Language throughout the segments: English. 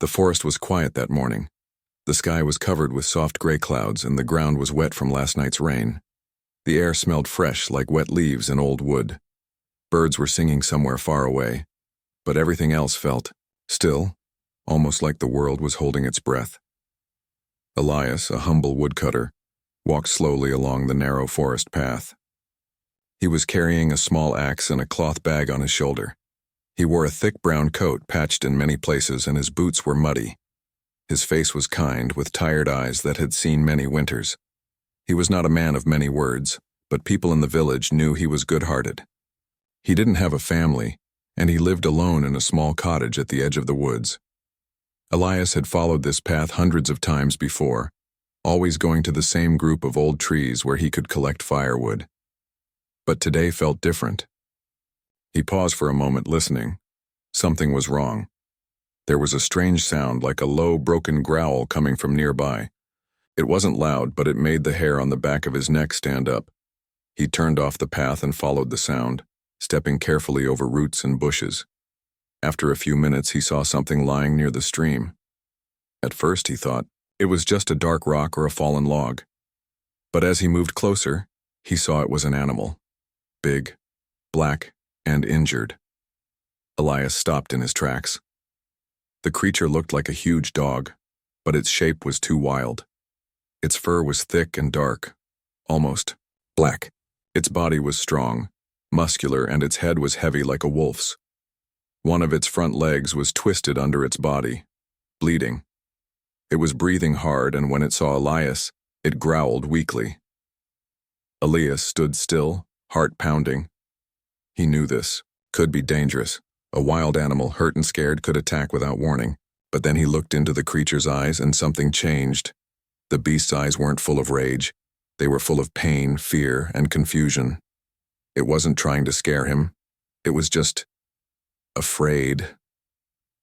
The forest was quiet that morning. The sky was covered with soft gray clouds, and the ground was wet from last night's rain. The air smelled fresh, like wet leaves and old wood. Birds were singing somewhere far away, but everything else felt still, almost like the world was holding its breath. Elias, a humble woodcutter, walked slowly along the narrow forest path. He was carrying a small axe and a cloth bag on his shoulder. He wore a thick brown coat patched in many places, and his boots were muddy. His face was kind, with tired eyes that had seen many winters. He was not a man of many words, but people in the village knew he was good-hearted. He didn't have a family, and he lived alone in a small cottage at the edge of the woods. Elias had followed this path hundreds of times before, always going to the same group of old trees where he could collect firewood. But today felt different. He paused for a moment, listening. Something was wrong. There was a strange sound, like a low, broken growl coming from nearby. It wasn't loud, but it made the hair on the back of his neck stand up. He turned off the path and followed the sound, stepping carefully over roots and bushes. After a few minutes, he saw something lying near the stream. At first, he thought it was just a dark rock or a fallen log. But as he moved closer, he saw it was an animal. Big, black, and injured. Elias stopped in his tracks. The creature looked like a huge dog, but its shape was too wild. Its fur was thick and dark, almost black. Its body was strong, muscular, and its head was heavy like a wolf's. One of its front legs was twisted under its body, bleeding. It was breathing hard, and when it saw Elias, it growled weakly. Elias stood still, heart pounding. He knew this could be dangerous. A wild animal, hurt and scared, could attack without warning. But then he looked into the creature's eyes, and something changed. The beast's eyes weren't full of rage. They were full of pain, fear, and confusion. It wasn't trying to scare him. It was just afraid.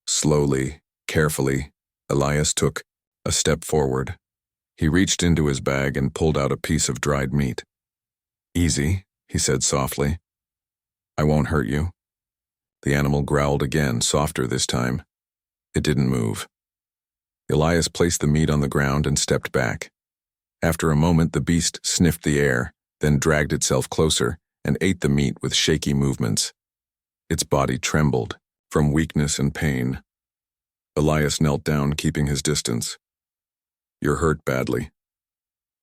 Slowly, carefully, Elias took a step forward. He reached into his bag and pulled out a piece of dried meat. "Easy," he said softly. "I won't hurt you." The animal growled again, softer this time. It didn't move. Elias placed the meat on the ground and stepped back. After a moment, the beast sniffed the air, then dragged itself closer and ate the meat with shaky movements. Its body trembled from weakness and pain. Elias knelt down, keeping his distance. "You're hurt badly,"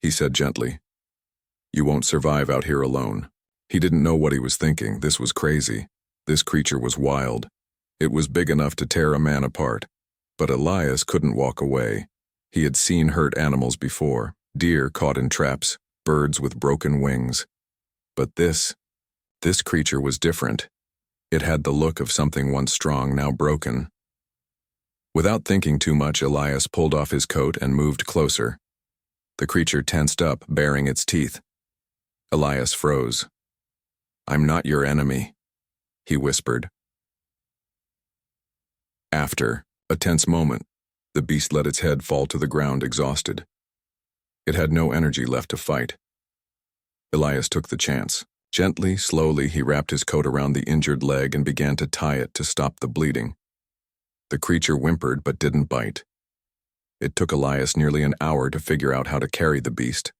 he said gently. "You won't survive out here alone." He didn't know what he was thinking. This was crazy. This creature was wild. It was big enough to tear a man apart. But Elias couldn't walk away. He had seen hurt animals before, deer caught in traps, birds with broken wings. But this creature was different. It had the look of something once strong, now broken. Without thinking too much, Elias pulled off his coat and moved closer. The creature tensed up, baring its teeth. Elias froze. "I'm not your enemy," he whispered. After a tense moment, the beast let its head fall to the ground, exhausted. It had no energy left to fight. Elias took the chance. Gently, slowly, he wrapped his coat around the injured leg and began to tie it to stop the bleeding. The creature whimpered but didn't bite. It took Elias nearly an hour to figure out how to carry the beast.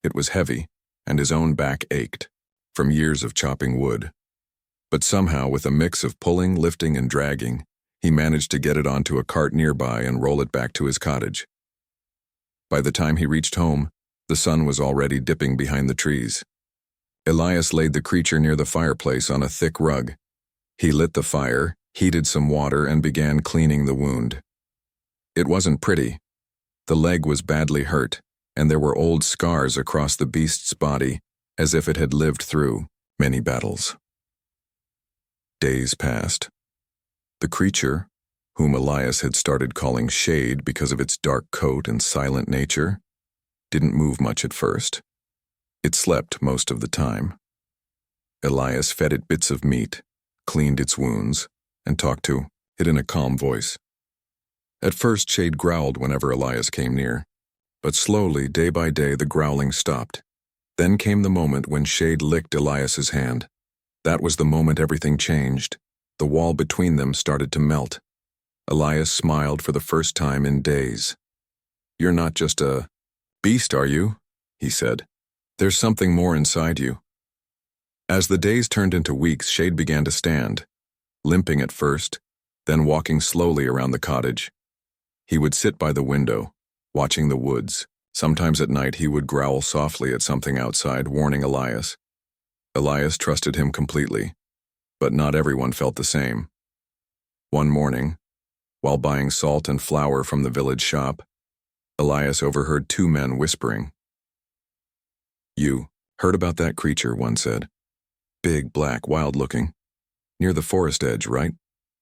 It was heavy, and his own back ached, from years of chopping wood. But somehow, with a mix of pulling, lifting, and dragging, he managed to get it onto a cart nearby and roll it back to his cottage. By the time he reached home, the sun was already dipping behind the trees. Elias laid the creature near the fireplace on a thick rug. He lit the fire, heated some water, and began cleaning the wound. It wasn't pretty. The leg was badly hurt, and there were old scars across the beast's body, as if it had lived through many battles. Days passed. The creature, whom Elias had started calling Shade because of its dark coat and silent nature, didn't move much at first. It slept most of the time. Elias fed it bits of meat, cleaned its wounds, and talked to it in a calm voice. At first, Shade growled whenever Elias came near, but slowly, day by day, the growling stopped. Then came the moment when Shade licked Elias's hand. That was the moment everything changed. The wall between them started to melt. Elias smiled for the first time in days. "You're not just a beast, are you?" he said. "There's something more inside you." As the days turned into weeks, Shade began to stand, limping at first, then walking slowly around the cottage. He would sit by the window, watching the woods. Sometimes at night he would growl softly at something outside, warning Elias. Elias trusted him completely, but not everyone felt the same. One morning, while buying salt and flour from the village shop, Elias overheard two men whispering. "You heard about that creature," one said. "Big, black, wild-looking. Near the forest edge, right?"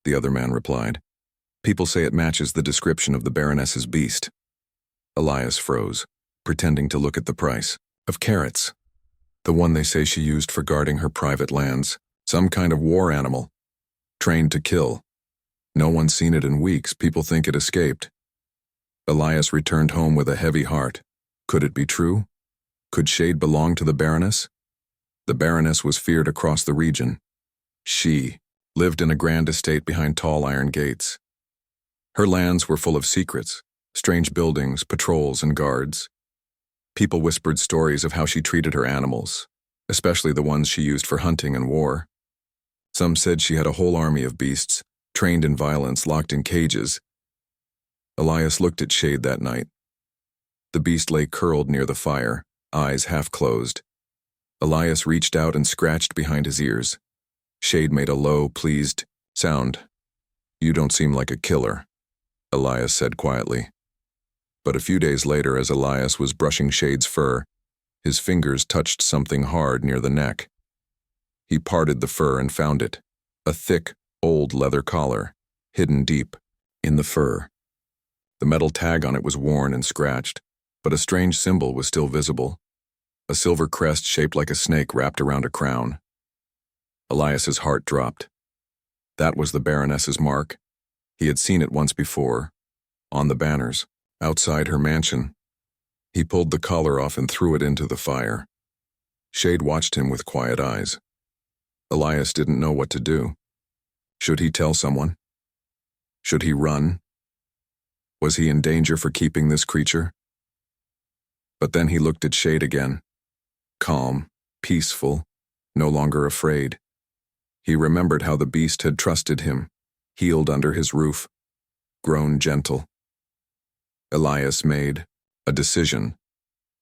the other man replied. "People say it matches the description of the Baroness's beast." Elias froze, pretending to look at the price. "Of carrots. The one they say she used for guarding her private lands. Some kind of war animal. Trained to kill. No one's seen it in weeks. People think it escaped." Elias returned home with a heavy heart. Could it be true? Could Shade belong to the Baroness? The Baroness was feared across the region. She lived in a grand estate behind tall iron gates. Her lands were full of secrets, strange buildings, patrols, and guards. People whispered stories of how she treated her animals, especially the ones she used for hunting and war. Some said she had a whole army of beasts, trained in violence, locked in cages. Elias looked at Shade that night. The beast lay curled near the fire, eyes half closed. Elias reached out and scratched behind his ears. Shade made a low, pleased sound. "You don't seem like a killer," Elias said quietly. But a few days later, as Elias was brushing Shade's fur, his fingers touched something hard near the neck. He parted the fur and found it, a thick, old leather collar, hidden deep in the fur. The metal tag on it was worn and scratched, but a strange symbol was still visible, a silver crest shaped like a snake wrapped around a crown. Elias's heart dropped. That was the Baroness's mark. He had seen it once before, on the banners, outside her mansion. He pulled the collar off and threw it into the fire. Shade watched him with quiet eyes. Elias didn't know what to do. Should he tell someone? Should he run? Was he in danger for keeping this creature? But then he looked at Shade again. Calm, peaceful, no longer afraid. He remembered how the beast had trusted him, healed under his roof, grown gentle. Elias made a decision.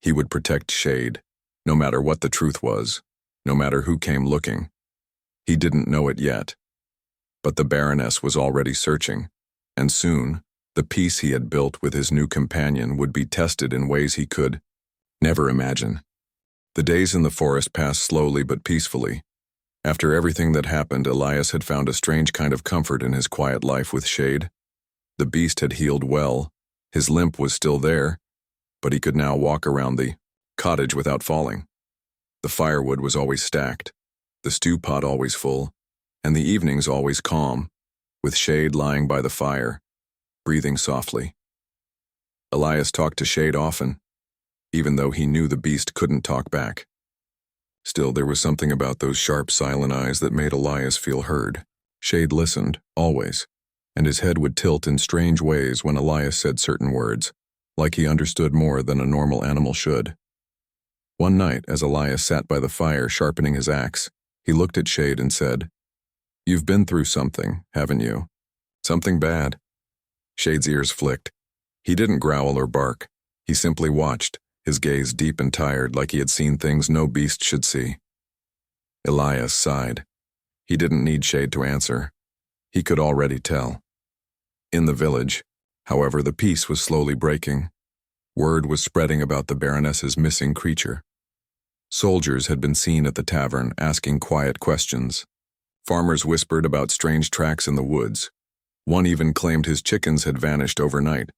He would protect Shade, no matter what the truth was, no matter who came looking. He didn't know it yet, but the Baroness was already searching, and soon, the peace he had built with his new companion would be tested in ways he could never imagine. The days in the forest passed slowly but peacefully. After everything that happened, Elias had found a strange kind of comfort in his quiet life with Shade. The beast had healed well, his limp was still there, but he could now walk around the cottage without falling. The firewood was always stacked, the stew pot always full, and the evenings always calm, with Shade lying by the fire, breathing softly. Elias talked to Shade often, even though he knew the beast couldn't talk back. Still, there was something about those sharp, silent eyes that made Elias feel heard. Shade listened, always, and his head would tilt in strange ways when Elias said certain words, like he understood more than a normal animal should. One night, as Elias sat by the fire sharpening his axe, he looked at Shade and said, "You've been through something, haven't you? Something bad?" Shade's ears flicked. He didn't growl or bark. He simply watched, his gaze deep and tired, like he had seen things no beast should see. Elias sighed. He didn't need Shade to answer. He could already tell. In the village, however, the peace was slowly breaking. Word was spreading about the Baroness's missing creature. Soldiers had been seen at the tavern asking quiet questions. Farmers whispered about strange tracks in the woods. One even claimed his chickens had vanished overnight,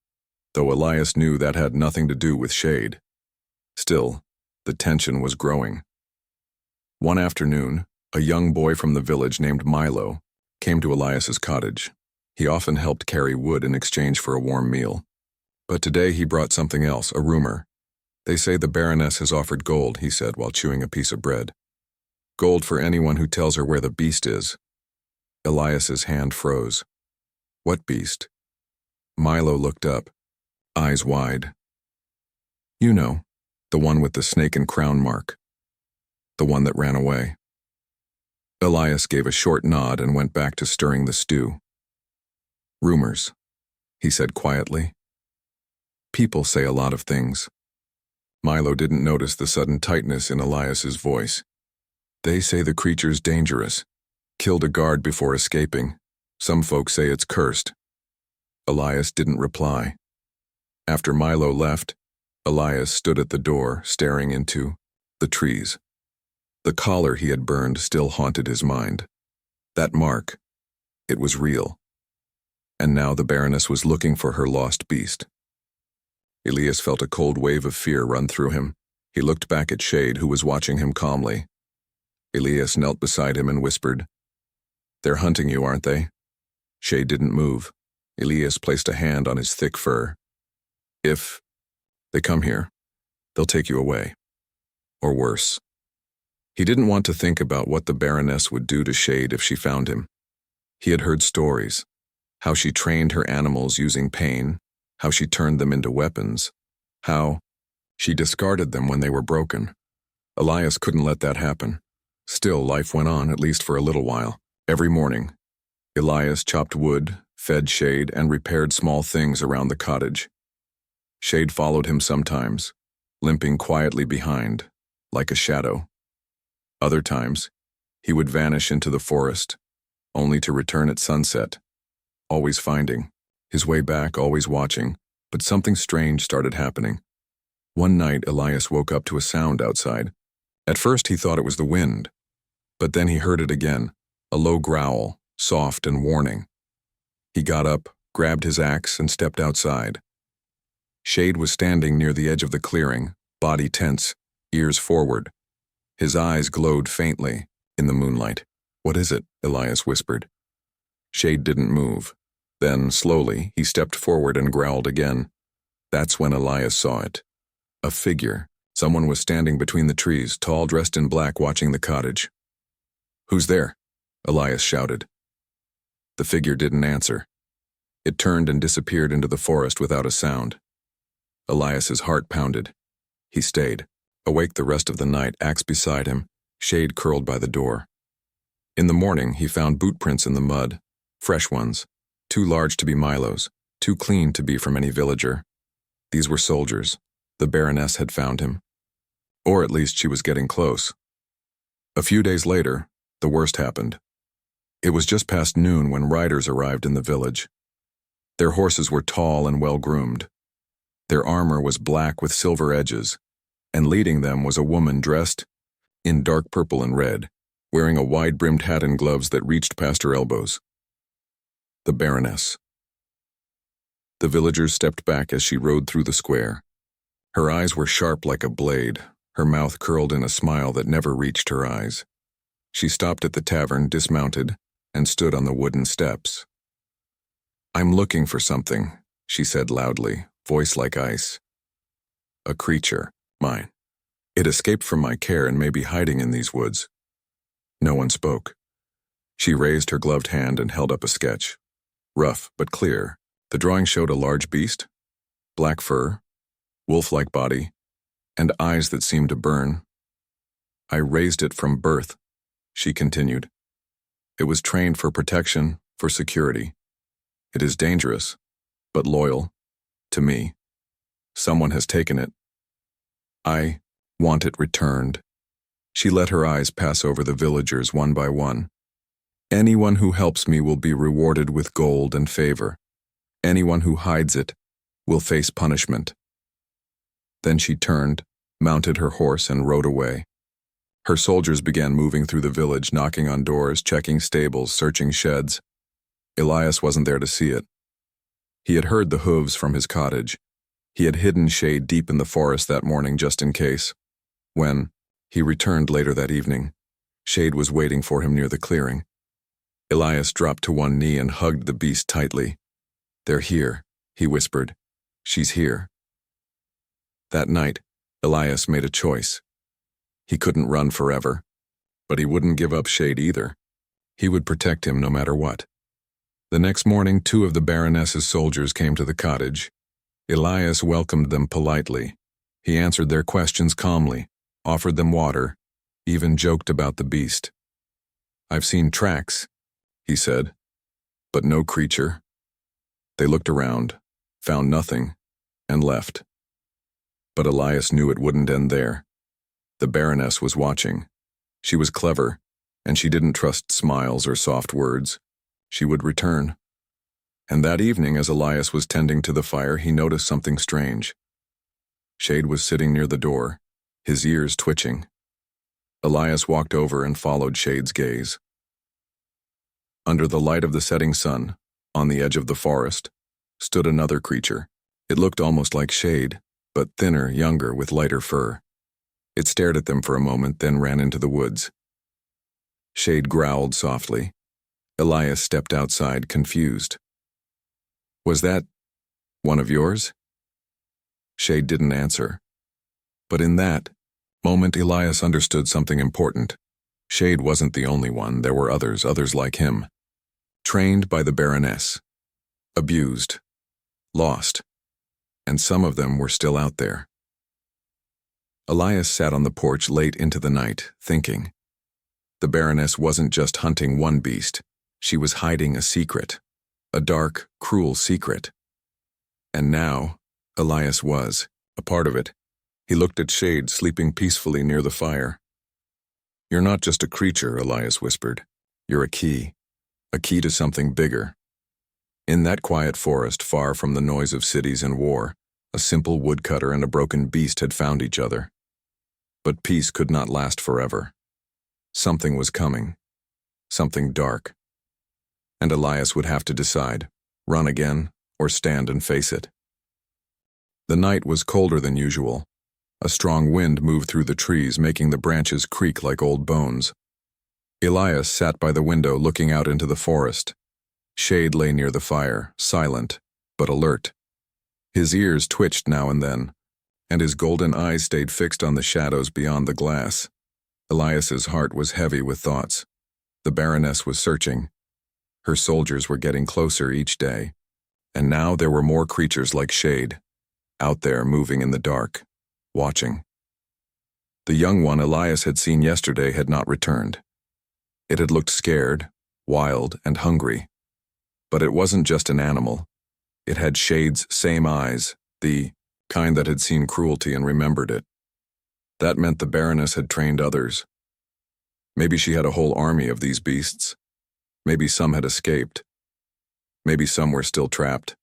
though Elias knew that had nothing to do with Shade. Still, the tension was growing. One afternoon, a young boy from the village named Milo came to Elias's cottage. He often helped carry wood in exchange for a warm meal. But today he brought something else, a rumor. "They say the Baroness has offered gold," he said while chewing a piece of bread. "Gold for anyone who tells her where the beast is." Elias's hand froze. What beast? Milo looked up, eyes wide. You know, the one with the snake and crown mark. The one that ran away. Elias gave a short nod and went back to stirring the stew. Rumors, he said quietly. People say a lot of things. Milo didn't notice the sudden tightness in Elias's voice. They say the creature's dangerous. Killed a guard before escaping. Some folks say it's cursed. Elias didn't reply. After Milo left, Elias stood at the door, staring into the trees. The collar he had burned still haunted his mind. That mark, it was real. And now the Baroness was looking for her lost beast. Elias felt a cold wave of fear run through him. He looked back at Shade, who was watching him calmly. Elias knelt beside him and whispered, "They're hunting you, aren't they?" Shade didn't move. Elias placed a hand on his thick fur. "If they come here, they'll take you away. Or worse." He didn't want to think about what the Baroness would do to Shade if she found him. He had heard stories, how she trained her animals using pain, how she turned them into weapons, how she discarded them when they were broken. Elias couldn't let that happen. Still, life went on, at least for a little while. Every morning, Elias chopped wood, fed Shade, and repaired small things around the cottage. Shade followed him sometimes, limping quietly behind, like a shadow. Other times, he would vanish into the forest, only to return at sunset, always finding his way back, always watching, but something strange started happening. One night, Elias woke up to a sound outside. At first, he thought it was the wind, but then he heard it again, a low growl, soft and warning. He got up, grabbed his axe, and stepped outside. Shade was standing near the edge of the clearing, body tense, ears forward. His eyes glowed faintly in the moonlight. "What is it?" Elias whispered. Shade didn't move. Then, slowly, he stepped forward and growled again. That's when Elias saw it. A figure. Someone was standing between the trees, tall, dressed in black, watching the cottage. "Who's there?" Elias shouted. The figure didn't answer. It turned and disappeared into the forest without a sound. Elias's heart pounded. He stayed, awake the rest of the night, axe beside him, Shade curled by the door. In the morning, he found boot prints in the mud, fresh ones, too large to be Milo's, too clean to be from any villager. These were soldiers. The Baroness had found him. Or at least she was getting close. A few days later, the worst happened. It was just past noon when riders arrived in the village. Their horses were tall and well-groomed. Their armor was black with silver edges, and leading them was a woman dressed in dark purple and red, wearing a wide-brimmed hat and gloves that reached past her elbows. The Baroness. The villagers stepped back as she rode through the square. Her eyes were sharp like a blade, her mouth curled in a smile that never reached her eyes. She stopped at the tavern, dismounted, and stood on the wooden steps. "I'm looking for something," she said loudly, voice like ice. "A creature, mine. It escaped from my care and may be hiding in these woods." No one spoke. She raised her gloved hand and held up a sketch. Rough but clear, the drawing showed a large beast, black fur, wolf-like body, and eyes that seemed to burn. "I raised it from birth," she continued. "It was trained for protection, for security. It is dangerous, but loyal, to me. Someone has taken it. I want it returned." She let her eyes pass over the villagers one by one. "Anyone who helps me will be rewarded with gold and favor. Anyone who hides it will face punishment." Then she turned, mounted her horse, and rode away. Her soldiers began moving through the village, knocking on doors, checking stables, searching sheds. Elias wasn't there to see it. He had heard the hooves from his cottage. He had hidden Shade deep in the forest that morning just in case. When he returned later that evening, Shade was waiting for him near the clearing. Elias dropped to one knee and hugged the beast tightly. "They're here," he whispered. "She's here." That night, Elias made a choice. He couldn't run forever, but he wouldn't give up Shade either. He would protect him no matter what. The next morning, 2 of the Baroness's soldiers came to the cottage. Elias welcomed them politely. He answered their questions calmly, offered them water, even joked about the beast. "I've seen tracks," he said, "but no creature." They looked around, found nothing, and left. But Elias knew it wouldn't end there. The Baroness was watching. She was clever, and she didn't trust smiles or soft words. She would return. And that evening, as Elias was tending to the fire, he noticed something strange. Shade was sitting near the door, his ears twitching. Elias walked over and followed Shade's gaze. Under the light of the setting sun, on the edge of the forest, stood another creature. It looked almost like Shade, but thinner, younger, with lighter fur. It stared at them for a moment, then ran into the woods. Shade growled softly. Elias stepped outside, confused. "Was that one of yours?" Shade didn't answer. But in that moment, Elias understood something important. Shade wasn't the only one. There were others like him. Trained by the Baroness. Abused. Lost. And some of them were still out there. Elias sat on the porch late into the night, thinking. The Baroness wasn't just hunting one beast. She was hiding a secret. A dark, cruel secret. And now, Elias was a part of it. He looked at Shade sleeping peacefully near the fire. "You're not just a creature," Elias whispered. "You're a key to something bigger." In that quiet forest, far from the noise of cities and war, a simple woodcutter and a broken beast had found each other. But peace could not last forever. Something was coming. Something dark. And Elias would have to decide, run again or stand and face it. The night was colder than usual. A strong wind moved through the trees, making the branches creak like old bones. Elias sat by the window looking out into the forest. Shade lay near the fire, silent, but alert. His ears twitched now and then, and his golden eyes stayed fixed on the shadows beyond the glass. Elias's heart was heavy with thoughts. The Baroness was searching. Her soldiers were getting closer each day, and now there were more creatures like Shade, out there moving in the dark, watching. The young one Elias had seen yesterday had not returned. It had looked scared, wild, and hungry. But it wasn't just an animal. It had Shade's same eyes, the kind that had seen cruelty and remembered it. That meant the Baroness had trained others. Maybe she had a whole army of these beasts. Maybe some had escaped. Maybe some were still trapped.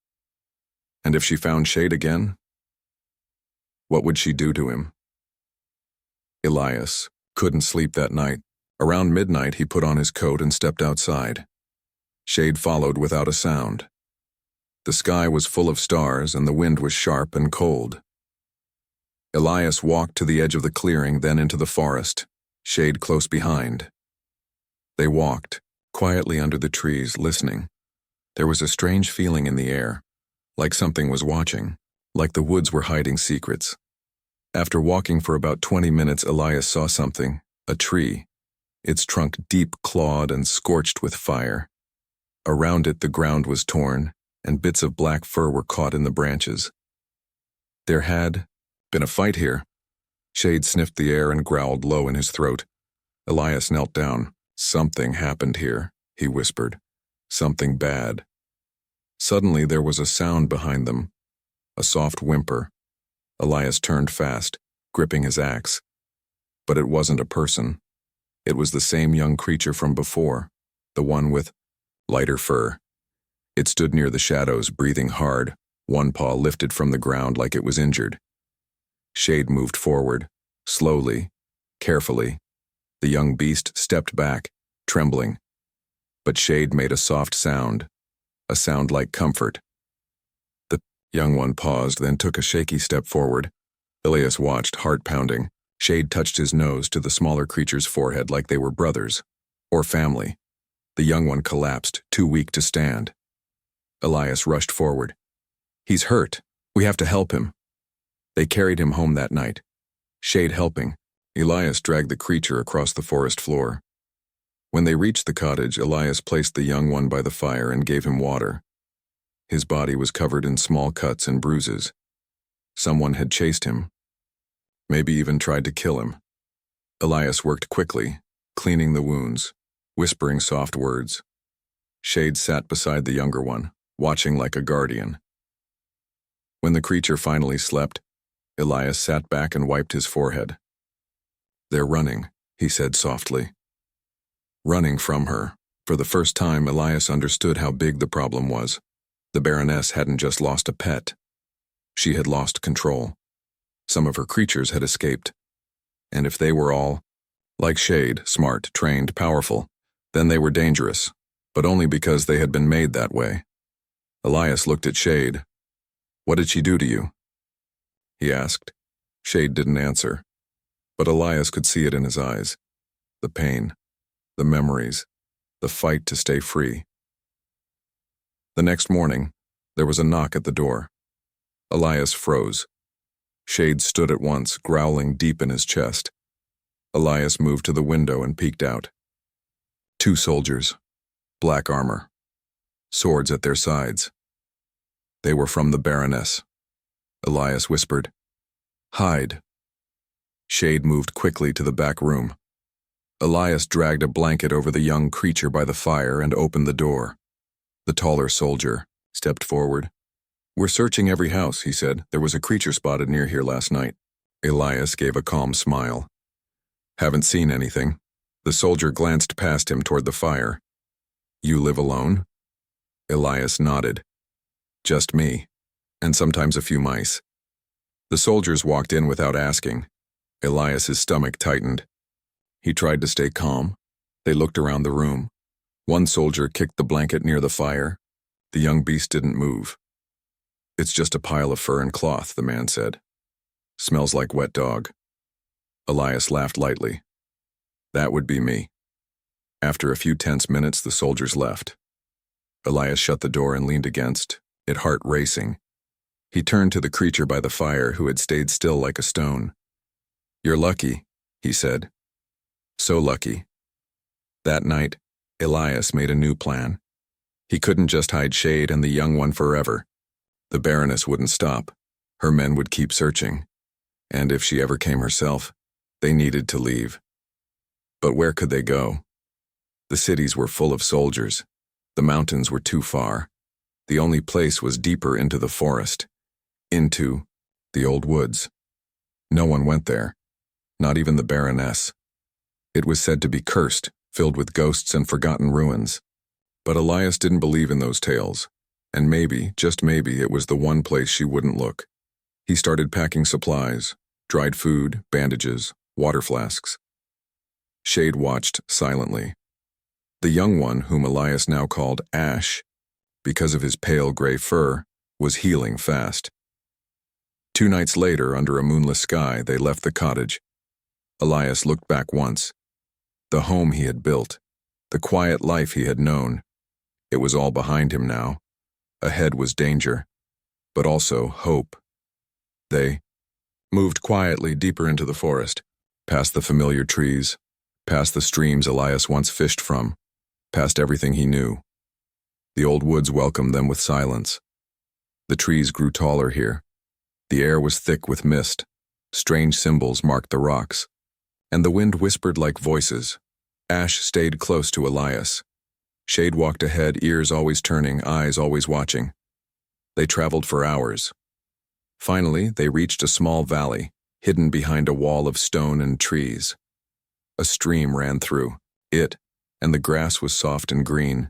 And if she found Shade again, what would she do to him? Elias couldn't sleep that night. Around midnight, he put on his coat and stepped outside. Shade followed without a sound. The sky was full of stars and the wind was sharp and cold. Elias walked to the edge of the clearing, then into the forest, Shade close behind. They walked, quietly under the trees, listening. There was a strange feeling in the air, like something was watching, like the woods were hiding secrets. After walking for about 20 minutes, Elias saw something, a tree, its trunk deep clawed and scorched with fire. Around it, the ground was torn, and bits of black fur were caught in the branches. There had been a fight here. Shade sniffed the air and growled low in his throat. Elias knelt down. "Something happened here," he whispered. "Something bad." Suddenly there was a sound behind them, a soft whimper. Elias turned fast, gripping his axe. But it wasn't a person. It was the same young creature from before, the one with lighter fur. It stood near the shadows, breathing hard, one paw lifted from the ground like it was injured. Shade moved forward, slowly, carefully. The young beast stepped back, trembling. But Shade made a soft sound, a sound like comfort. The young one paused, then took a shaky step forward. Elias watched, heart pounding. Shade touched his nose to the smaller creature's forehead like they were brothers, or family. The young one collapsed, too weak to stand. Elias rushed forward. "He's hurt. We have to help him." They carried him home that night. Shade helping. Elias dragged the creature across the forest floor. When they reached the cottage, Elias placed the young one by the fire and gave him water. His body was covered in small cuts and bruises. Someone had chased him, maybe even tried to kill him. Elias worked quickly, cleaning the wounds, whispering soft words. Shade sat beside the younger one, watching like a guardian. When the creature finally slept, Elias sat back and wiped his forehead. "They're running," he said softly. Running from her. For the first time, Elias understood how big the problem was. The Baroness hadn't just lost a pet. She had lost control. Some of her creatures had escaped. And if they were all, like Shade, smart, trained, powerful, then they were dangerous, but only because they had been made that way. Elias looked at Shade. "What did she do to you?" he asked. Shade didn't answer, but Elias could see it in his eyes. The pain, the memories, the fight to stay free. The next morning, there was a knock at the door. Elias froze. Shade stood at once, growling deep in his chest. Elias moved to the window and peeked out. 2 soldiers, black armor, swords at their sides. They were from the Baroness. Elias whispered, "Hide." Shade moved quickly to the back room. Elias dragged a blanket over the young creature by the fire and opened the door. The taller soldier stepped forward. "We're searching every house," he said. "There was a creature spotted near here last night." Elias gave a calm smile. "Haven't seen anything." The soldier glanced past him toward the fire. "You live alone?" Elias nodded. "Just me, and sometimes a few mice." The soldiers walked in without asking. Elias's stomach tightened. He tried to stay calm. They looked around the room. One soldier kicked the blanket near the fire. The young beast didn't move. "It's just a pile of fur and cloth," the man said. "Smells like wet dog." Elias laughed lightly. "That would be me." After a few tense minutes, the soldiers left. Elias shut the door and leaned against it, heart racing. He turned to the creature by the fire, who had stayed still like a stone. "You're lucky," he said. So lucky. That night, Elias made a new plan. He couldn't just hide Shade and the young one forever. The Baroness wouldn't stop. Her men would keep searching. And if she ever came herself, they needed to leave. But where could they go? The cities were full of soldiers. The mountains were too far. The only place was deeper into the forest. Into the old woods. No one went there. Not even the Baroness. It was said to be cursed, filled with ghosts and forgotten ruins. But Elias didn't believe in those tales. And maybe, just maybe, it was the one place she wouldn't look. He started packing supplies, dried food, bandages, water flasks. Shade watched silently. The young one, whom Elias now called Ash, because of his pale gray fur, was healing fast. 2 nights later, under a moonless sky, they left the cottage. Elias looked back once. The home he had built, the quiet life he had known. It was all behind him now. Ahead was danger, but also hope. They moved quietly deeper into the forest, past the familiar trees, past the streams Elias once fished from, past everything he knew. The old woods welcomed them with silence. The trees grew taller here. The air was thick with mist. Strange symbols marked the rocks. And the wind whispered like voices. Ash stayed close to Elias. Shade walked ahead, ears always turning, eyes always watching. They traveled for hours. Finally, they reached a small valley, hidden behind a wall of stone and trees. A stream ran through it, and the grass was soft and green.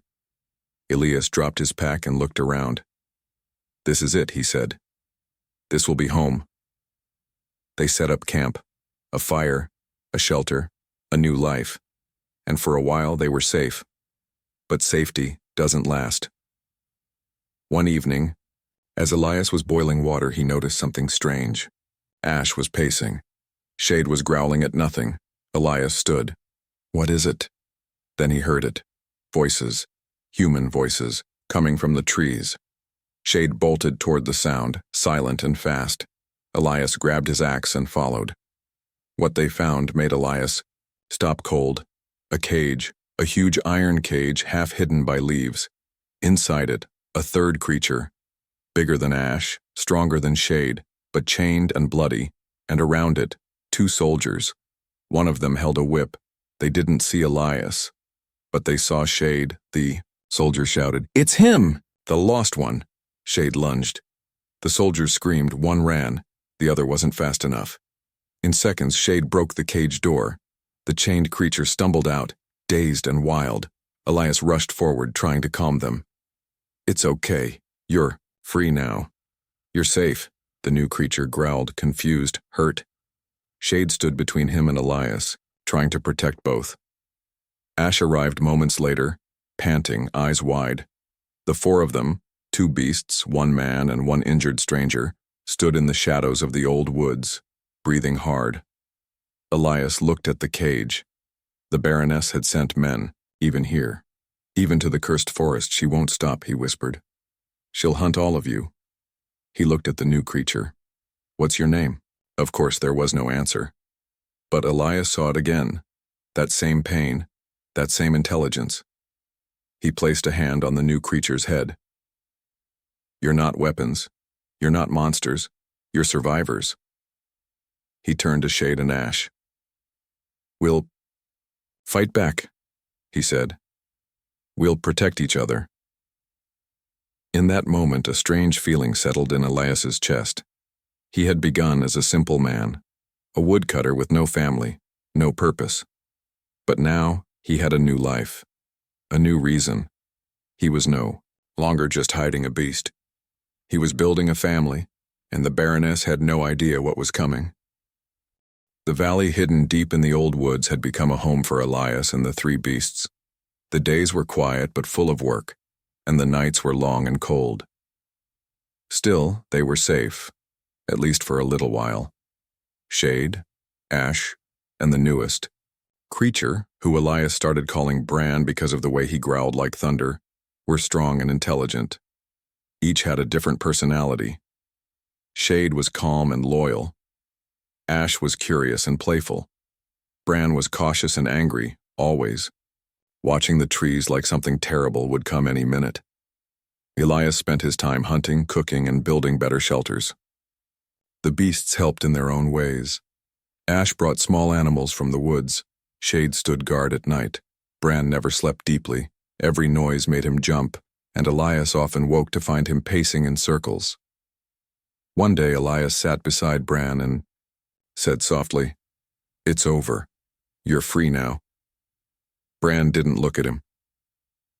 Elias dropped his pack and looked around. "This is it," he said. "This will be home." They set up camp, a fire, a shelter, a new life, and for a while they were safe. But safety doesn't last. One evening, as Elias was boiling water, he noticed something strange. Ash was pacing. Shade was growling at nothing. Elias stood. "What is it?" Then he heard it. Voices, human voices, coming from the trees. Shade bolted toward the sound, silent and fast. Elias grabbed his axe and followed. What they found made Elias stop cold. A cage, a huge iron cage half hidden by leaves. Inside it, a third creature, bigger than Ash, stronger than Shade, but chained and bloody, and around it, 2 soldiers. One of them held a whip. They didn't see Elias, but they saw Shade. The soldier shouted, "It's him! The lost one!" Shade lunged. The soldiers screamed, one ran, the other wasn't fast enough. In seconds, Shade broke the cage door. The chained creature stumbled out, dazed and wild. Elias rushed forward, trying to calm them. "It's okay. You're free now. You're safe," the new creature growled, confused, hurt. Shade stood between him and Elias, trying to protect both. Ash arrived moments later, panting, eyes wide. The 4 of them, 2 beasts, 1 man and 1 injured stranger, stood in the shadows of the old woods, breathing hard. Elias looked at the cage. The Baroness had sent men, even here. "Even to the cursed forest she won't stop," he whispered. "She'll hunt all of you." He looked at the new creature. "What's your name?" Of course there was no answer. But Elias saw it again. That same pain, that same intelligence. He placed a hand on the new creature's head. "You're not weapons. You're not monsters. You're survivors." He turned to Shade and Ash. "We'll fight back," he said. "We'll protect each other." In that moment, a strange feeling settled in Elias's chest. He had begun as a simple man, a woodcutter with no family, no purpose. But now he had a new life, a new reason. He was no longer just hiding a beast. He was building a family, and the Baroness had no idea what was coming. The valley hidden deep in the old woods had become a home for Elias and the 3 beasts. The days were quiet but full of work, and the nights were long and cold. Still, they were safe, at least for a little while. Shade, Ash, and the newest creature, who Elias started calling Bran because of the way he growled like thunder, were strong and intelligent. Each had a different personality. Shade was calm and loyal. Ash was curious and playful. Bran was cautious and angry, always, watching the trees like something terrible would come any minute. Elias spent his time hunting, cooking, and building better shelters. The beasts helped in their own ways. Ash brought small animals from the woods. Shade stood guard at night. Bran never slept deeply. Every noise made him jump, and Elias often woke to find him pacing in circles. One day Elias sat beside Bran and said softly, "It's over. You're free now." Bran didn't look at him.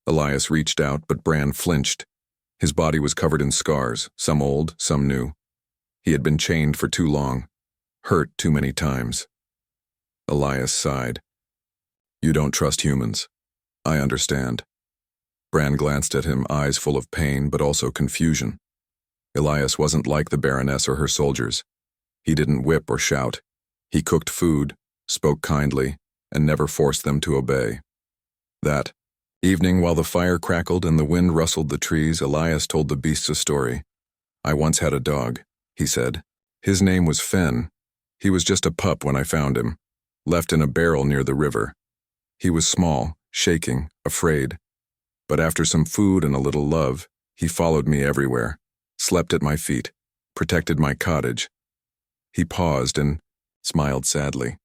Elias reached out, but Bran flinched. His body was covered in scars, some old, some new. He had been chained for too long, hurt too many times. Elias sighed. "You don't trust humans. I understand." Bran glanced at him, eyes full of pain but also confusion. Elias wasn't like the Baroness or her soldiers. He didn't whip or shout. He cooked food, spoke kindly, and never forced them to obey. That evening, while the fire crackled and the wind rustled the trees, Elias told the beasts a story. "I once had a dog," he said. "His name was Fen. He was just a pup when I found him, left in a barrel near the river. He was small, shaking, afraid. But after some food and a little love, he followed me everywhere, slept at my feet, protected my cottage." He paused and smiled sadly.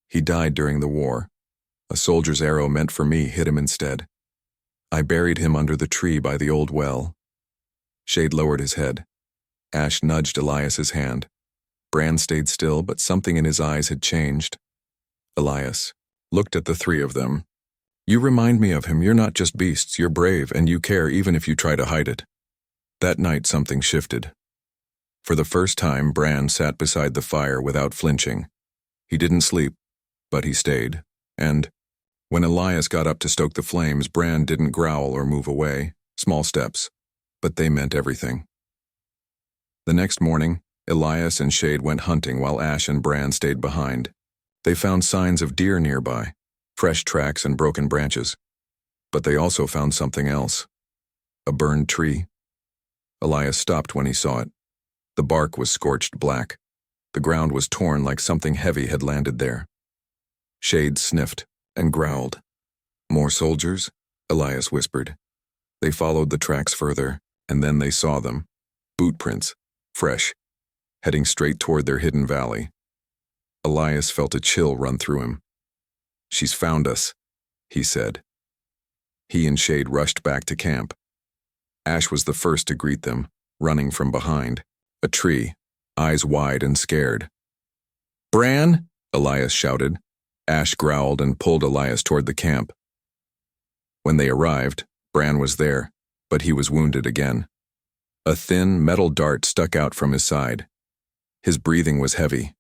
"He died during the war. A soldier's arrow meant for me hit him instead. I buried him under the tree by the old well." Shade lowered his head. Ash nudged Elias's hand. Bran stayed still, but something in his eyes had changed. Elias looked at the 3 of them. "You remind me of him. You're not just beasts. You're brave, and you care even if you try to hide it." That night something shifted. For the first time, Bran sat beside the fire without flinching. He didn't sleep, but he stayed. And when Elias got up to stoke the flames, Bran didn't growl or move away. Small steps, but they meant everything. The next morning, Elias and Shade went hunting while Ash and Bran stayed behind. They found signs of deer nearby, fresh tracks and broken branches. But they also found something else. A burned tree. Elias stopped when he saw it. The bark was scorched black. The ground was torn like something heavy had landed there. Shade sniffed and growled. More soldiers? Elias whispered. They followed the tracks further, and then they saw them. Boot prints, fresh, heading straight toward their hidden valley. Elias felt a chill run through him. She's found us, he said. He and Shade rushed back to camp. Ash was the first to greet them, running from behind, a tree, eyes wide and scared. Bran! Elias shouted. Ash growled and pulled Elias toward the camp. When they arrived, Bran was there, but he was wounded again. A thin metal dart stuck out from his side. His breathing was heavy.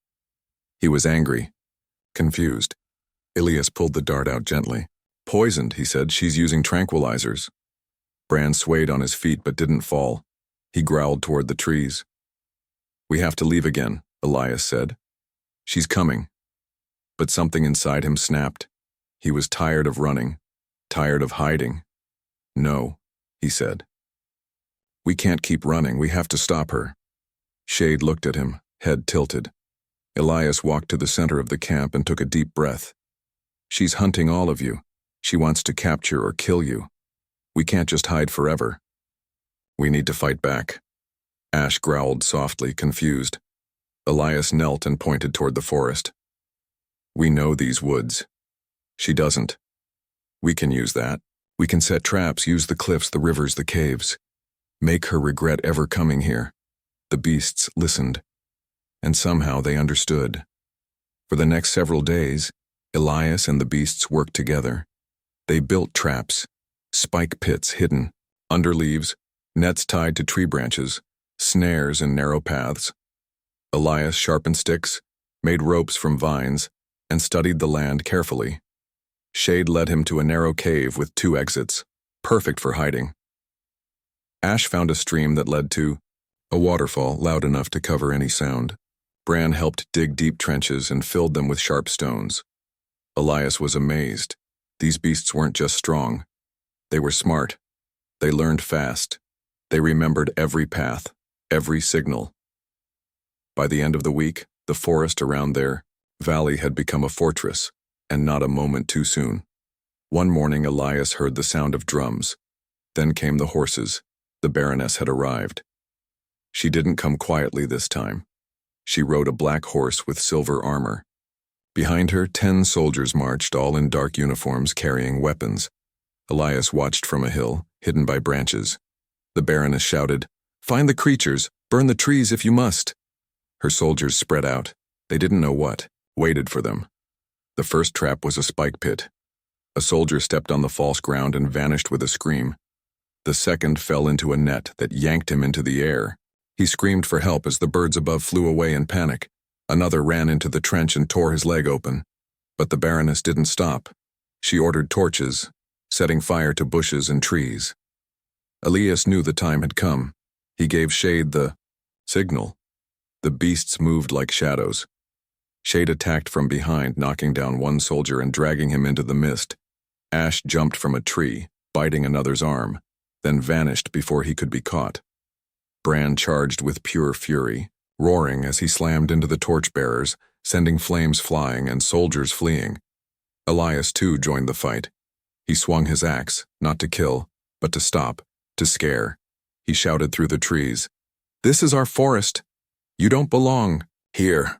He was angry, confused. Elias pulled the dart out gently. Poisoned, he said. She's using tranquilizers. Bran swayed on his feet but didn't fall. He growled toward the trees. We have to leave again, Elias said. She's coming. But something inside him snapped. He was tired of running, tired of hiding. No, he said. We can't keep running. We have to stop her. Shade looked at him, head tilted. Elias walked to the center of the camp and took a deep breath. She's hunting all of you. She wants to capture or kill you. We can't just hide forever. We need to fight back. Ash growled softly, confused. Elias knelt and pointed toward the forest. We know these woods. She doesn't. We can use that. We can set traps, use the cliffs, the rivers, the caves. Make her regret ever coming here. The beasts listened. And somehow they understood. For the next several days, Elias and the beasts worked together. They built traps, spike pits hidden, under leaves, nets tied to tree branches, snares in narrow paths. Elias sharpened sticks, made ropes from vines, and studied the land carefully. Shade led him to a narrow cave with 2 exits, perfect for hiding. Ash found a stream that led to a waterfall loud enough to cover any sound. Bran helped dig deep trenches and filled them with sharp stones. Elias was amazed. These beasts weren't just strong. They were smart. They learned fast. They remembered every path, every signal. By the end of the week, the forest around their valley had become a fortress, and not a moment too soon. One morning, Elias heard the sound of drums. Then came the horses. The Baroness had arrived. She didn't come quietly this time. She rode a black horse with silver armor. Behind her, 10 soldiers marched, all in dark uniforms carrying weapons. Elias watched from a hill, hidden by branches. The Baroness shouted, "Find the creatures! Burn the trees if you must!" Her soldiers spread out. They didn't know what, waited for them. The first trap was a spike pit. A soldier stepped on the false ground and vanished with a scream. The second fell into a net that yanked him into the air. He screamed for help as the birds above flew away in panic. Another ran into the trench and tore his leg open. But the Baroness didn't stop. She ordered torches, setting fire to bushes and trees. Elias knew the time had come. He gave Shade the signal. The beasts moved like shadows. Shade attacked from behind, knocking down one soldier and dragging him into the mist. Ash jumped from a tree, biting another's arm, then vanished before he could be caught. Bran charged with pure fury, roaring as he slammed into the torchbearers, sending flames flying and soldiers fleeing. Elias, too, joined the fight. He swung his axe, not to kill, but to stop, to scare. He shouted through the trees, "This is our forest. You don't belong here."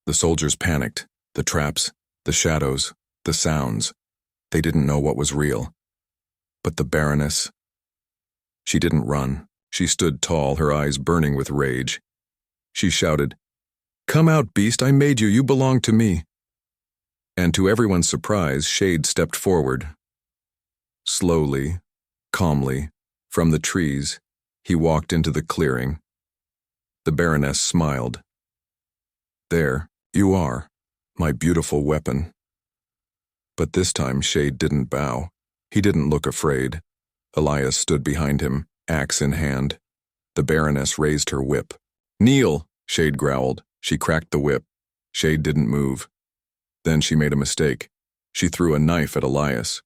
The soldiers panicked, the traps, the shadows, the sounds. They didn't know what was real. But the Baroness, she didn't run. She stood tall, her eyes burning with rage. She shouted, "Come out, beast, I made you, you belong to me." And to everyone's surprise, Shade stepped forward. Slowly, calmly, from the trees, he walked into the clearing. The Baroness smiled. "There, you are, my beautiful weapon." But this time Shade didn't bow. He didn't look afraid. Elias stood behind him, axe in hand. The Baroness raised her whip. "Kneel," Shade growled. She cracked the whip. Shade didn't move. Then she made a mistake. She threw a knife at Elias.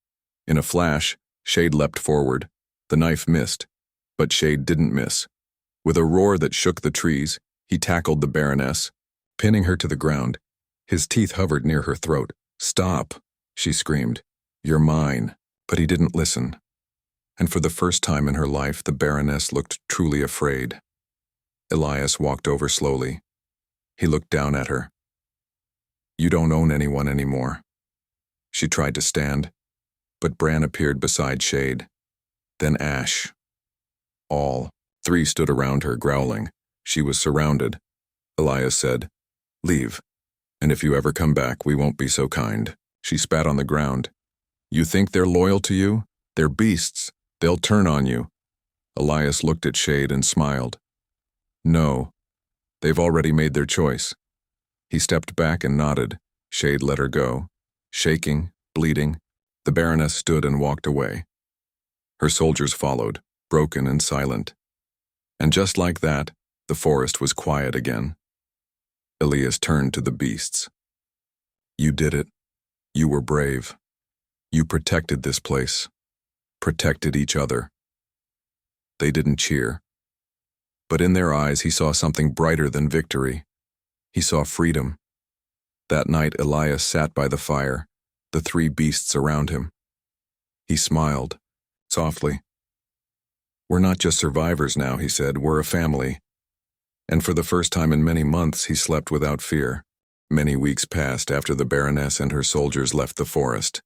In a flash, Shade leapt forward. The knife missed, but Shade didn't miss. With a roar that shook the trees, he tackled the Baroness, pinning her to the ground. His teeth hovered near her throat. "Stop," she screamed. "You're mine." But he didn't listen. And for the first time in her life, the Baroness looked truly afraid. Elias walked over slowly. He looked down at her. "You don't own anyone anymore." She tried to stand, but Bran appeared beside Shade. Then Ash. All three stood around her, growling. She was surrounded. Elias said, "Leave, and if you ever come back, we won't be so kind." She spat on the ground. "You think they're loyal to you? They're beasts. They'll turn on you." Elias looked at Shade and smiled. "No, they've already made their choice." He stepped back and nodded. Shade let her go. Shaking, bleeding, the Baroness stood and walked away. Her soldiers followed, broken and silent. And just like that, the forest was quiet again. Elias turned to the beasts. "You did it. You were brave. You protected this place. Protected each other." They didn't cheer. But in their eyes he saw something brighter than victory. He saw freedom. That night Elias sat by the fire, the three beasts around him. He smiled, softly. "We're not just survivors now," he said. "We're a family." And for the first time in many months he slept without fear. Many weeks passed after the Baroness and her soldiers left the forest.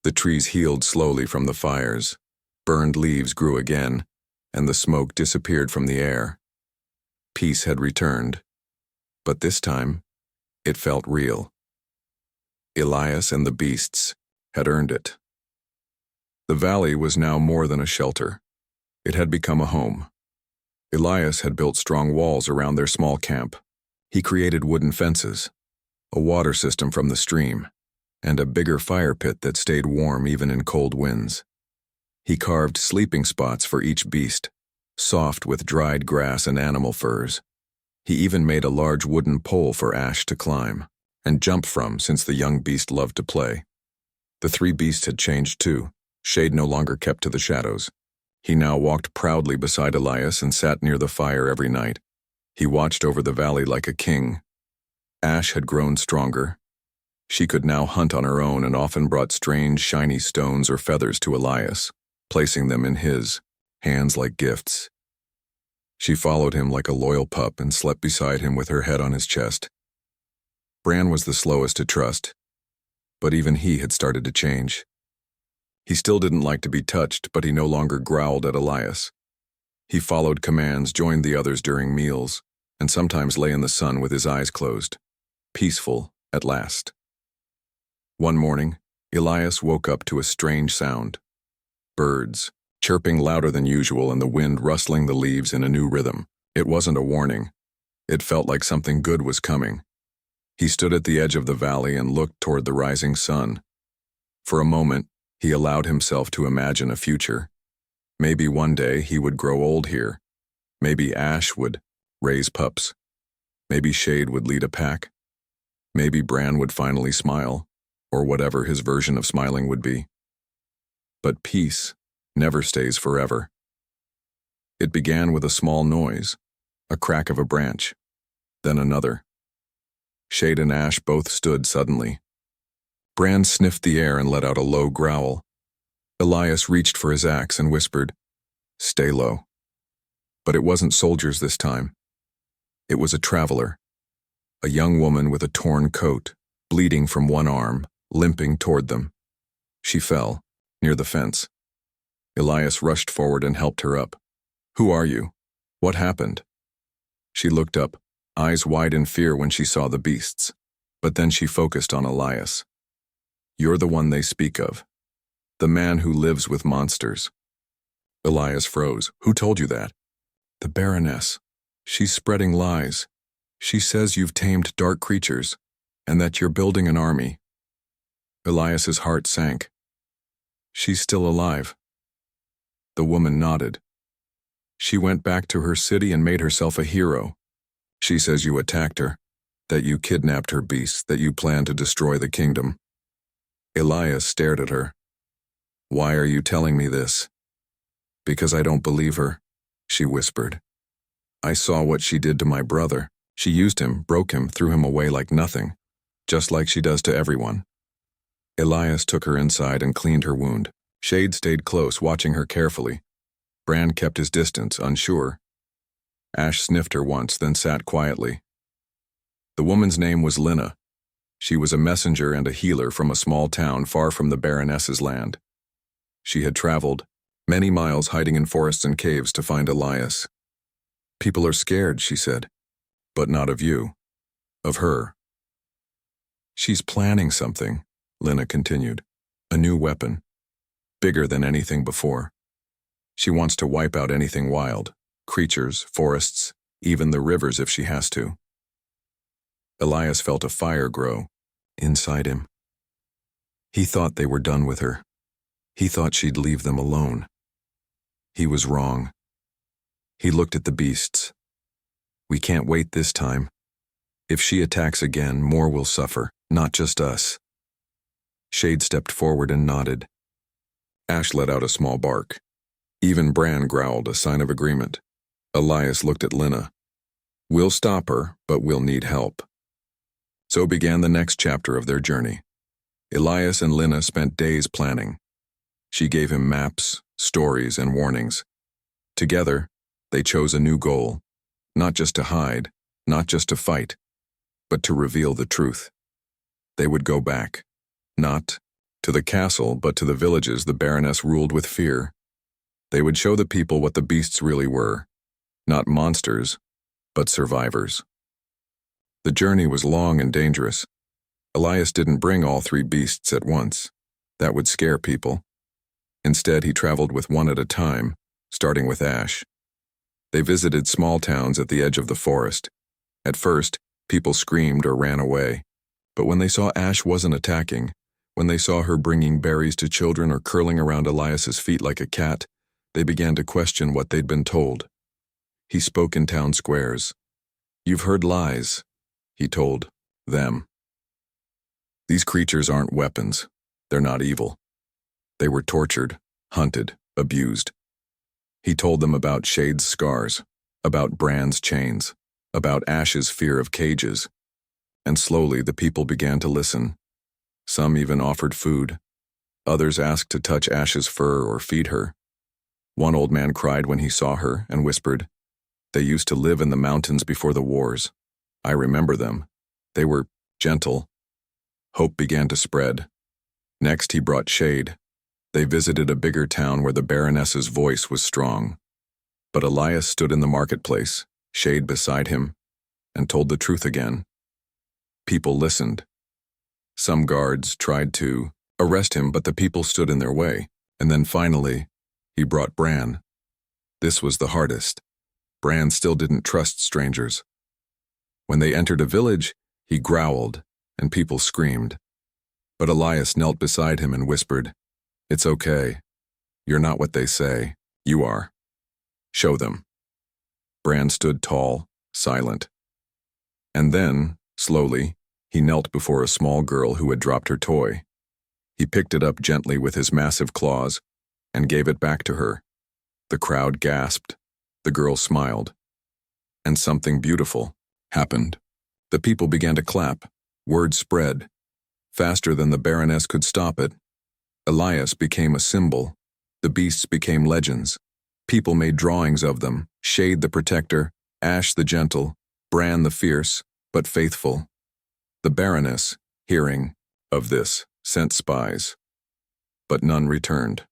The trees healed slowly from the fires. Burned leaves grew again, and the smoke disappeared from the air. Peace had returned, but this time, it felt real. Elias and the beasts had earned it. The valley was now more than a shelter. It had become a home. Elias had built strong walls around their small camp. He created wooden fences, a water system from the stream, and a bigger fire pit that stayed warm even in cold winds. He carved sleeping spots for each beast, soft with dried grass and animal furs. He even made a large wooden pole for Ash to climb and jump from, since the young beast loved to play. The three beasts had changed too. Shade no longer kept to the shadows. He now walked proudly beside Elias and sat near the fire every night. He watched over the valley like a king. Ash had grown stronger. She could now hunt on her own and often brought strange, shiny stones or feathers to Elias, placing them in his hands like gifts. She followed him like a loyal pup and slept beside him with her head on his chest. Bran was the slowest to trust, but even he had started to change. He still didn't like to be touched, but he no longer growled at Elias. He followed commands, joined the others during meals, and sometimes lay in the sun with his eyes closed, peaceful at last. One morning, Elias woke up to a strange sound. Birds, chirping louder than usual and the wind rustling the leaves in a new rhythm. It wasn't a warning. It felt like something good was coming. He stood at the edge of the valley and looked toward the rising sun. For a moment, he allowed himself to imagine a future. Maybe one day he would grow old here. Maybe Ash would raise pups. Maybe Shade would lead a pack. Maybe Bran would finally smile, or whatever his version of smiling would be. But peace never stays forever. It began with a small noise, a crack of a branch, then another. Shade and Ash both stood suddenly. Bran sniffed the air and let out a low growl. Elias reached for his axe and whispered, "Stay low." But it wasn't soldiers this time. It was a traveler, a young woman with a torn coat, bleeding from one arm, limping toward them. She fell, near the fence. Elias rushed forward and helped her up. "Who are you? What happened?" She looked up, eyes wide in fear when she saw the beasts, but then she focused on Elias. "You're the one they speak of. The man who lives with monsters." Elias froze. "Who told you that?" "The Baroness. She's spreading lies. She says you've tamed dark creatures, and that you're building an army." Elias's heart sank. "She's still alive." The woman nodded. "She went back to her city and made herself a hero. She says you attacked her, that you kidnapped her beasts, that you planned to destroy the kingdom." Elias stared at her. "Why are you telling me this?" "Because I don't believe her," she whispered. "I saw what she did to my brother. She used him, broke him, threw him away like nothing, just like she does to everyone. Elias took her inside and cleaned her wound. Shade stayed close, watching her carefully. Bran kept his distance, unsure. Ash sniffed her once, then sat quietly. The woman's name was Lina. She was a messenger and a healer from a small town far from the Baroness's land. She had traveled many miles, hiding in forests and caves to find Elias. "People are scared," she said. "But not of you. Of her." "She's planning something," Lina continued. "A new weapon. Bigger than anything before. She wants to wipe out anything wild. Creatures, forests, even the rivers if she has to." Elias felt a fire grow inside him. He thought they were done with her. He thought she'd leave them alone. He was wrong. He looked at the beasts. "We can't wait this time. If she attacks again, more will suffer, not just us." Shade stepped forward and nodded. Ash let out a small bark. Even Bran growled, a sign of agreement. Elias looked at Lina. "We'll stop her, but we'll need help." So began the next chapter of their journey. Elias and Lina spent days planning. She gave him maps, stories, and warnings. Together, they chose a new goal, not just to hide, not just to fight, but to reveal the truth. They would go back, not to the castle, but to the villages the Baroness ruled with fear. They would show the people what the beasts really were, not monsters, but survivors. The journey was long and dangerous. Elias didn't bring all 3 beasts at once. That would scare people. Instead, he traveled with one at a time, starting with Ash. They visited small towns at the edge of the forest. At first, people screamed or ran away. But when they saw Ash wasn't attacking, when they saw her bringing berries to children or curling around Elias's feet like a cat, they began to question what they'd been told. He spoke in town squares. "You've heard lies," he told them. "These creatures aren't weapons. They're not evil. They were tortured, hunted, abused." He told them about Shade's scars, about Bran's chains, about Ash's fear of cages. And slowly the people began to listen. Some even offered food. Others asked to touch Ash's fur or feed her. One old man cried when he saw her and whispered, "They used to live in the mountains before the wars. I remember them. They were gentle." Hope began to spread. Next he brought Shade. They visited a bigger town where the Baroness's voice was strong. But Elias stood in the marketplace, Shade beside him, and told the truth again. People listened. Some guards tried to arrest him, but the people stood in their way. And then finally, he brought Bran. This was the hardest. Bran still didn't trust strangers. When they entered a village, he growled, and people screamed. But Elias knelt beside him and whispered, "It's okay. You're not what they say. You are. Show them." Bran stood tall, silent. And then, slowly, he knelt before a small girl who had dropped her toy. He picked it up gently with his massive claws and gave it back to her. The crowd gasped. The girl smiled. And something beautiful happened. The people began to clap. Word spread. Faster than the Baroness could stop it. Elias became a symbol. The beasts became legends. People made drawings of them. Shade the protector, Ash the gentle, Bran the fierce, but faithful. The Baroness, hearing of this, sent spies. But none returned.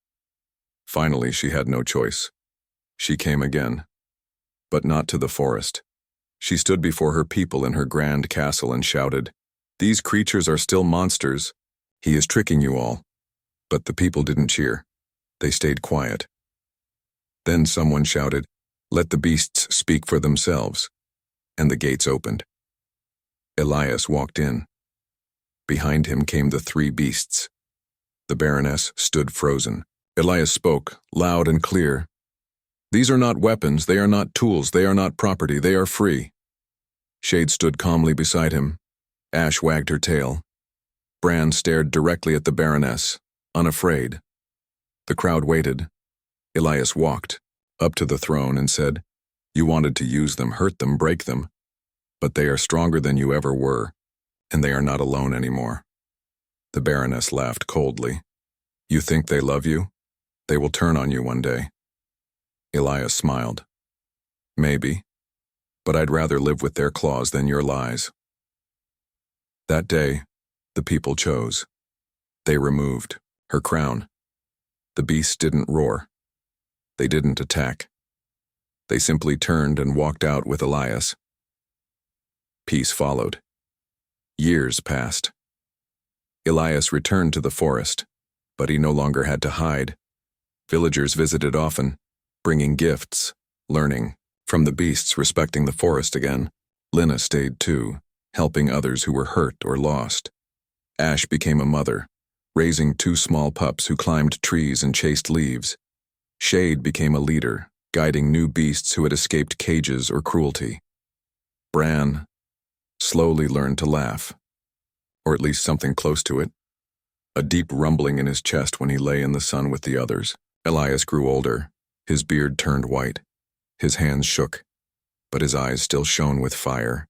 Finally, she had no choice. She came again. But not to the forest. She stood before her people in her grand castle and shouted, "These creatures are still monsters. He is tricking you all." But the people didn't cheer. They stayed quiet. Then someone shouted, "Let the beasts speak for themselves." And the gates opened. Elias walked in. Behind him came the 3 beasts. The Baroness stood frozen. Elias spoke, loud and clear. "These are not weapons, they are not tools, they are not property, they are free." Shade stood calmly beside him. Ash wagged her tail. Bran stared directly at the Baroness, unafraid. The crowd waited. Elias walked up to the throne and said, "You wanted to use them, hurt them, break them. But they are stronger than you ever were, and they are not alone anymore." The Baroness laughed coldly. You think they love you? They will turn on you one day. Elias smiled. Maybe, but I'd rather live with their claws than your lies. That day, the people chose. They removed her crown. The beasts didn't roar. They didn't attack. They simply turned and walked out with Elias. Peace followed. Years passed. Elias returned to the forest, but he no longer had to hide. Villagers visited often, bringing gifts, learning from the beasts, respecting the forest again. Lina stayed too, helping others who were hurt or lost. Ash became a mother, raising 2 small pups who climbed trees and chased leaves. Shade became a leader, guiding new beasts who had escaped cages or cruelty. Bran slowly learned to laugh, or at least something close to it. A deep rumbling in his chest when he lay in the sun with the others. Elias grew older. His beard turned white. His hands shook, but his eyes still shone with fire.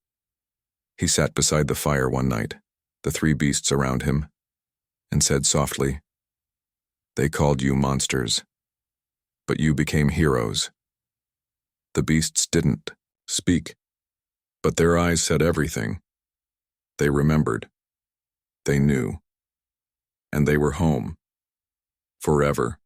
He sat beside the fire one night, the 3 beasts around him, and said softly, "They called you monsters, but you became heroes." The beasts didn't speak, but their eyes said everything. They remembered. They knew. And they were home. Forever.